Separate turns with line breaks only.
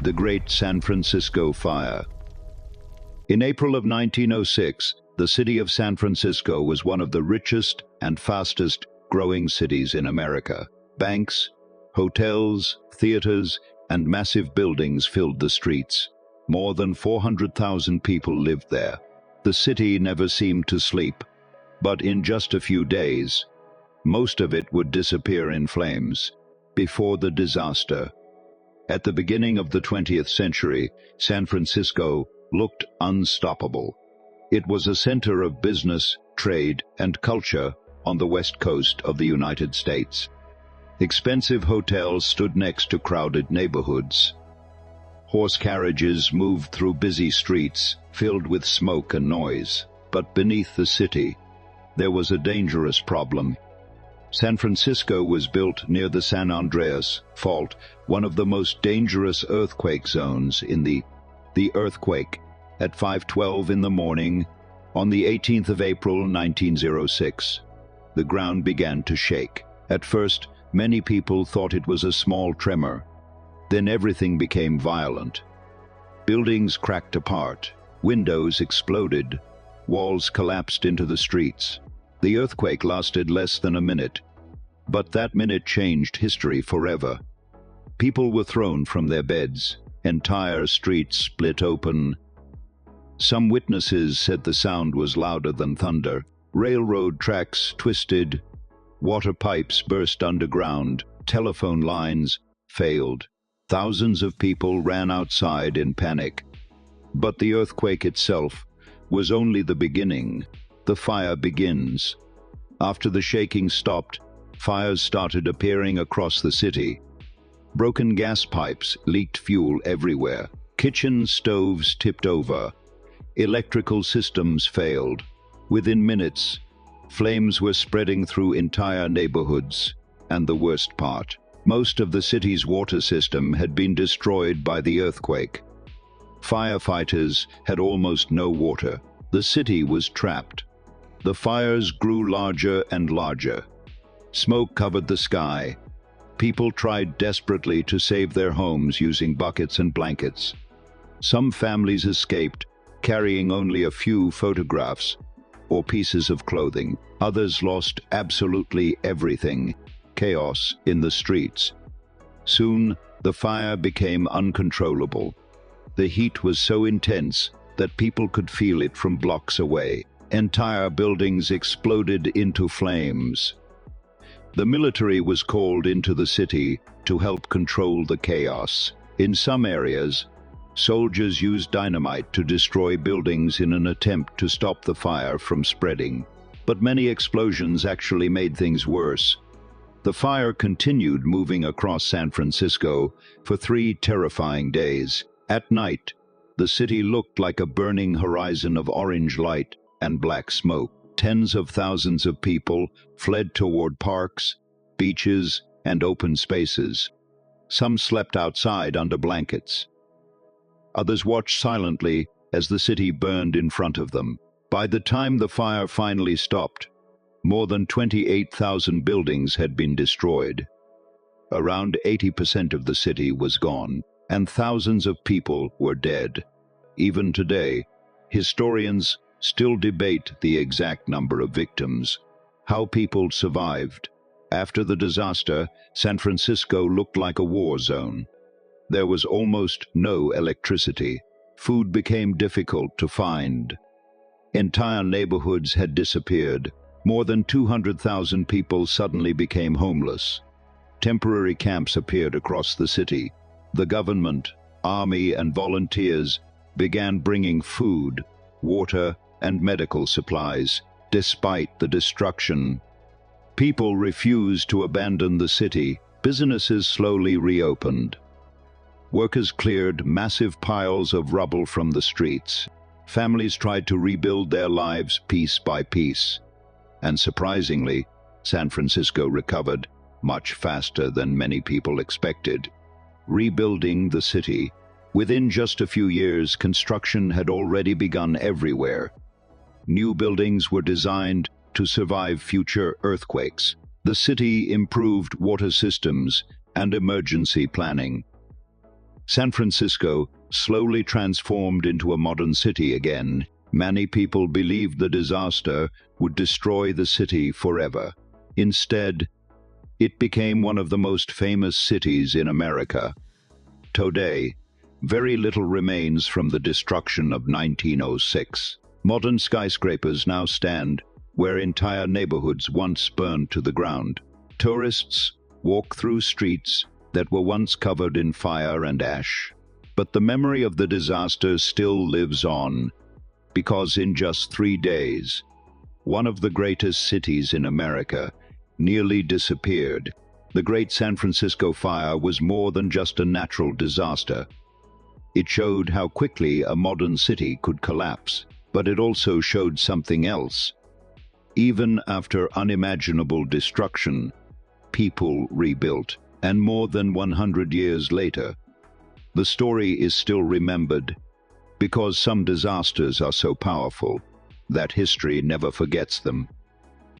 the Great San Francisco Fire. In April of 1906, the city of San Francisco was one of the richest and fastest growing cities in America. Banks, hotels, theaters, and massive buildings filled the streets. More than 400,000 people lived there. The city never seemed to sleep, but in just a few days, most of it would disappear in flames. Before the disaster, at the beginning of the 20th century, San Francisco looked unstoppable. It was a center of business, trade, and culture on the west coast of the United States. Expensive hotels stood next to crowded neighborhoods. Horse carriages moved through busy streets filled with smoke and noise. But beneath the city, there was a dangerous problem. San Francisco was built near the San Andreas Fault, one of the most dangerous earthquake zones in the earthquake at 5:12 in the morning on the 18th of April 1906. The ground began to shake. At first, many people thought it was a small tremor. Then everything became violent. Buildings cracked apart, windows exploded, walls collapsed into the streets. The earthquake lasted less than a minute, but that minute changed history forever. People were thrown from their beds, entire streets split open. Some witnesses said the sound was louder than thunder. Railroad tracks twisted, water pipes burst underground, telephone lines failed. Thousands of people ran outside in panic. But the earthquake itself was only the beginning. The fire begins. After the shaking stopped, fires started appearing across the city. Broken gas pipes leaked fuel everywhere. Kitchen stoves tipped over. Electrical systems failed. Within minutes, flames were spreading through entire neighborhoods. And the worst part, most of the city's water system had been destroyed by the earthquake. Firefighters had almost no water. The city was trapped. The fires grew larger and larger. Smoke covered the sky. People tried desperately to save their homes using buckets and blankets. Some families escaped, carrying only a few photographs or pieces of clothing. Others lost absolutely everything. Chaos in the streets. Soon, the fire became uncontrollable. The heat was so intense that people could feel it from blocks away. Entire buildings exploded into flames. The military was called into the city to help control the chaos. In some areas, soldiers used dynamite to destroy buildings in an attempt to stop the fire from spreading. But many explosions actually made things worse. The fire continued moving across San Francisco for 3 terrifying days. At night, the city looked like a burning horizon of orange light and black smoke. Tens of thousands of people fled toward parks, beaches, and open spaces. Some slept outside under blankets. Others watched silently as the city burned in front of them. By the time the fire finally stopped, more than 28,000 buildings had been destroyed. Around 80% of the city was gone, and thousands of people were dead. Even today, historians still debate the exact number of victims. How people survived. After the disaster, San Francisco looked like a war zone. There was almost no electricity. Food became difficult to find. Entire neighborhoods had disappeared. More than 200,000 people suddenly became homeless. Temporary camps appeared across the city. The government, army, and volunteers began bringing food, water, and medical supplies, despite the destruction. People refused to abandon the city. Businesses slowly reopened. Workers cleared massive piles of rubble from the streets. Families tried to rebuild their lives piece by piece. And surprisingly, San Francisco recovered much faster than many people expected. Rebuilding the city. Within just a few years, construction had already begun everywhere. New buildings were designed to survive future earthquakes. The city improved water systems and emergency planning. San Francisco slowly transformed into a modern city again. Many people believed the disaster would destroy the city forever. Instead, it became one of the most famous cities in America. Today, very little remains from the destruction of 1906. Modern skyscrapers now stand where entire neighborhoods once burned to the ground. Tourists walk through streets that were once covered in fire and ash. But the memory of the disaster still lives on, because in just 3 days, one of the greatest cities in America nearly disappeared. The Great San Francisco Fire was more than just a natural disaster. It showed how quickly a modern city could collapse, but it also showed something else. Even after unimaginable destruction, people rebuilt, and more than 100 years later, the story is still remembered because some disasters are so powerful that history never forgets them.